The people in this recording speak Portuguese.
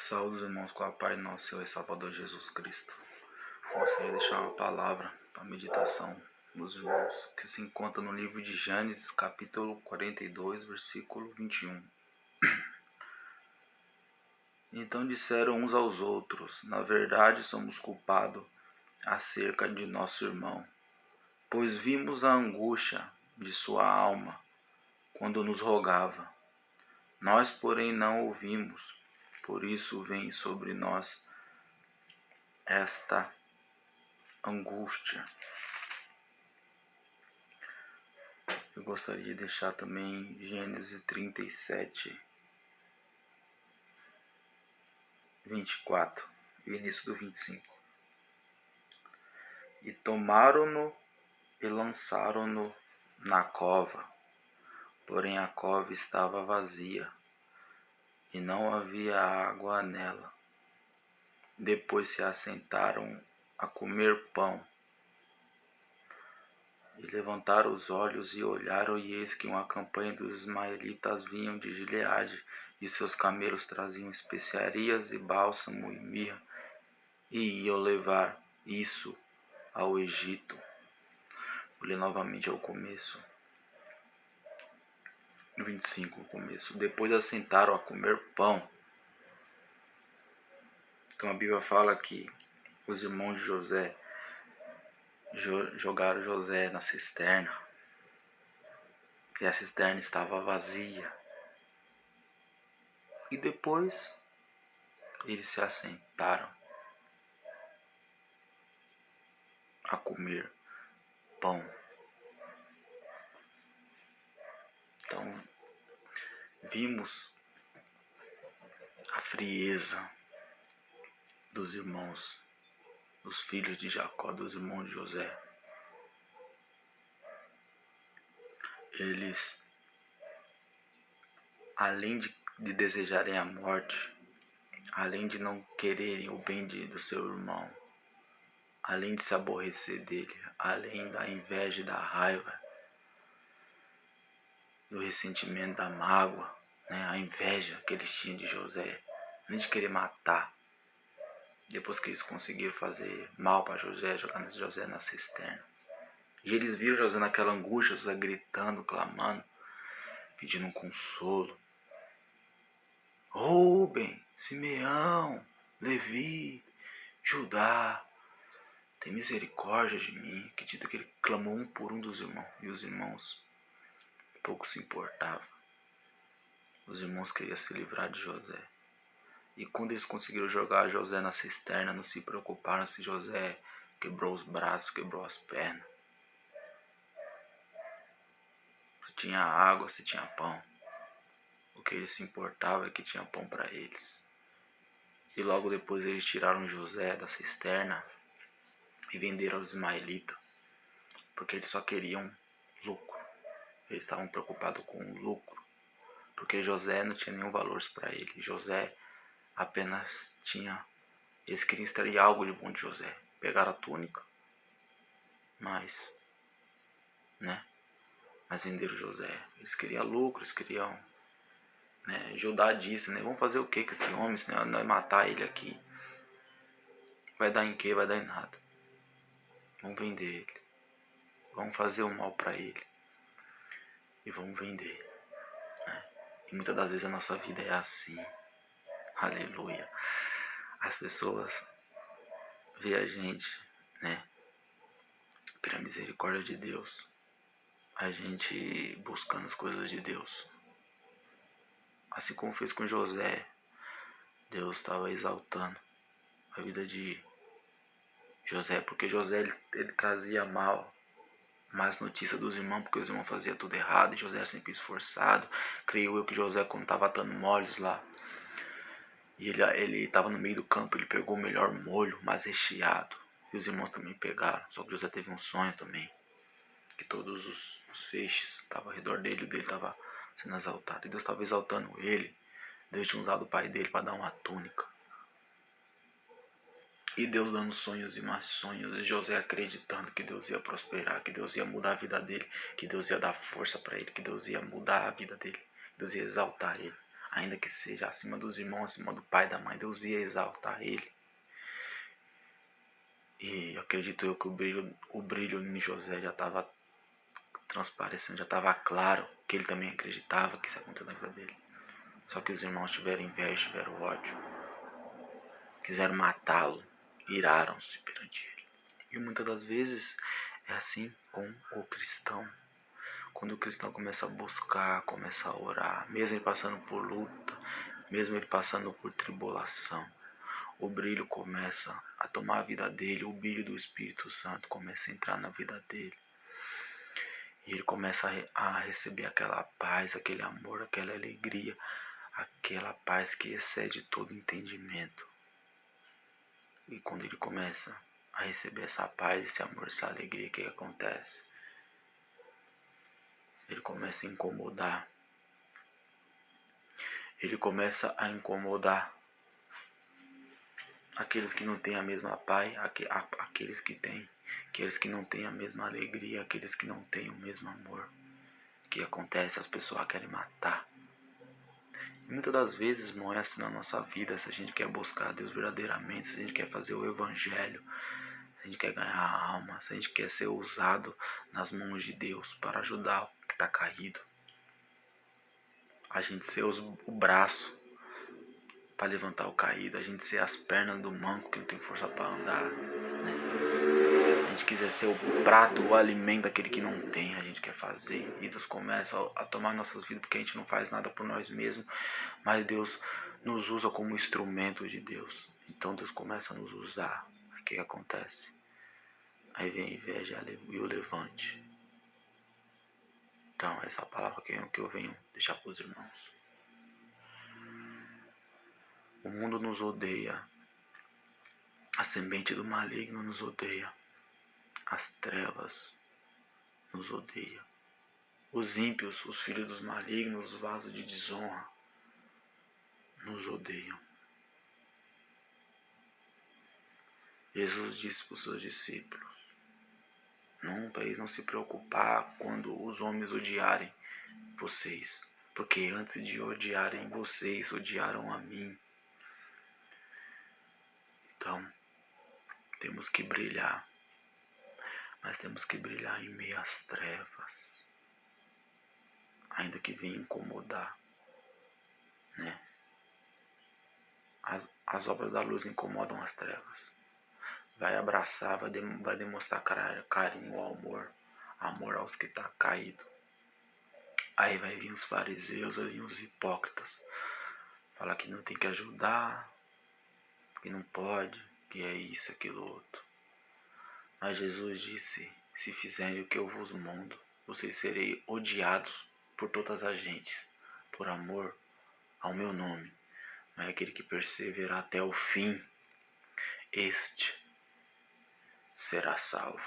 Saúde, irmãos, com a paz do nosso Senhor e Salvador Jesus Cristo. Gostaria de deixar uma palavra para meditação dos irmãos, que se encontra no livro de Gênesis, capítulo 42, versículo 21. Então disseram uns aos outros: na verdade somos culpados acerca de nosso irmão, pois vimos a angústia de sua alma quando nos rogava. Nós, porém, não ouvimos, por isso vem sobre nós esta angústia. Eu gostaria de deixar também Gênesis 37, 24 e o início do 25. E tomaram-no e lançaram-no na cova, porém a cova estava vazia e não havia água nela. Depois se assentaram a comer pão. E levantaram os olhos e olharam, e eis que uma campanha dos ismaelitas vinham de Gileade, e seus camelos traziam especiarias e bálsamo e mirra, e iam levar isso ao Egito. Vou ler novamente ao começo. No 25, o começo. Depois assentaram a comer pão. Então a Bíblia fala que os irmãos de José jogaram José na cisterna. E a cisterna estava vazia. E depois eles se assentaram a comer pão. Então, vimos a frieza dos irmãos, dos filhos de Jacó, dos irmãos de José. Eles, além de desejarem a morte, além de não quererem o bem do seu irmão, além de se aborrecer dele, além da inveja e da raiva, do ressentimento, da mágoa, a inveja que eles tinham de José, além de querer matar, depois que eles conseguiram fazer mal para José, jogando José na cisterna. E eles viram José naquela angústia, José gritando, clamando, pedindo um consolo. Rúben, Simeão, Levi, Judá, tem misericórdia de mim. Acredita que ele clamou um por um dos irmãos. E os irmãos pouco se importavam. Os irmãos queriam se livrar de José. E quando eles conseguiram jogar José na cisterna, não se preocuparam se José quebrou os braços, quebrou as pernas. Se tinha água, se tinha pão. O que eles se importavam é que tinha pão para eles. E logo depois eles tiraram José da cisterna e venderam aos ismaelitas. Porque eles só queriam lucro. Eles estavam preocupados com o lucro. Porque José não tinha nenhum valor para ele. José apenas tinha... Eles queriam extrair algo de bom de José. Pegaram a túnica. Mas venderam José. Eles queriam lucro, eles queriam... Judá disse, vamos fazer o que com esse homem? Se nós matar ele aqui, vai dar em quê? Vai dar em nada. Vamos vender ele. Vamos fazer o mal para ele. E vamos vender. E muitas das vezes a nossa vida é assim. Aleluia. As pessoas veem a gente, pela misericórdia de Deus, a gente buscando as coisas de Deus. Assim como fez com José, Deus estava exaltando a vida de José, porque José ele trazia mais notícia dos irmãos, porque os irmãos faziam tudo errado, e José era sempre esforçado. Creio eu que José, quando estava dando moles lá, e ele estava no meio do campo, ele pegou o melhor molho, mais recheado, e os irmãos também pegaram. Só que José teve um sonho também, que todos os feixes estavam ao redor dele, o dele estava sendo exaltado, e Deus estava exaltando ele. Deus tinha usado o pai dele para dar uma túnica. E Deus dando sonhos e mais sonhos. E José acreditando que Deus ia prosperar, que Deus ia mudar a vida dele, que Deus ia dar força para ele, que Deus ia mudar a vida dele, que Deus ia exaltar ele. ainda que seja acima dos irmãos, acima do pai e da mãe, Deus ia exaltar ele. E acredito eu que o brilho em José já estava transparecendo, já estava claro que ele também acreditava que isso ia acontecer na vida dele. Só que os irmãos tiveram inveja, tiveram ódio, quiseram matá-lo, iraram-se perante ele. E muitas das vezes é assim com o cristão. Quando o cristão começa a buscar, começa a orar, mesmo ele passando por luta, mesmo ele passando por tribulação, o brilho começa a tomar a vida dele, o brilho do Espírito Santo começa a entrar na vida dele. E ele começa a receber aquela paz, aquele amor, aquela alegria, aquela paz que excede todo entendimento. E quando ele começa a receber essa paz, esse amor, essa alegria, o que acontece? Ele começa a incomodar. Ele começa a incomodar aqueles que não têm a mesma paz, aqueles que têm, aqueles que não têm a mesma alegria, aqueles que não têm o mesmo amor. O que acontece? As pessoas querem matar. E muitas das vezes, irmão, é assim na nossa vida. Se a gente quer buscar a Deus verdadeiramente, se a gente quer fazer o evangelho, se a gente quer ganhar a alma, se a gente quer ser usado nas mãos de Deus para ajudar o que está caído, a gente ser o braço para levantar o caído, a gente ser as pernas do manco que não tem força para andar, né? A gente quiser ser o prato, o alimento daquele que não tem, a gente quer fazer. E Deus começa a tomar nossas vidas porque a gente não faz nada por nós mesmos, mas Deus nos usa como instrumento de Deus. Então Deus começa a nos usar. Aí o que acontece? Aí vem a inveja e o levante. Então essa palavra que eu venho deixar para os irmãos. O mundo nos odeia. A semente do maligno nos odeia. As trevas nos odeiam. Os ímpios, os filhos dos malignos, os vasos de desonra, nos odeiam. Jesus disse para os seus discípulos: para eles não se preocupar quando os homens odiarem vocês, porque antes de odiarem vocês, odiaram a mim. Então, temos que brilhar, mas temos que brilhar em meio às trevas, ainda que venha incomodar, né? As obras da luz incomodam as trevas. Vai abraçar, vai demonstrar carinho, amor aos que estão caídos. Aí vai vir os fariseus, vai vir os hipócritas, falar que não tem que ajudar, que não pode, que é isso, aquilo outro. Mas Jesus disse: se fizerem o que eu vos mando, vocês serei odiados por todas as gentes, por amor ao meu nome. Mas aquele que perseverar até o fim, este será salvo.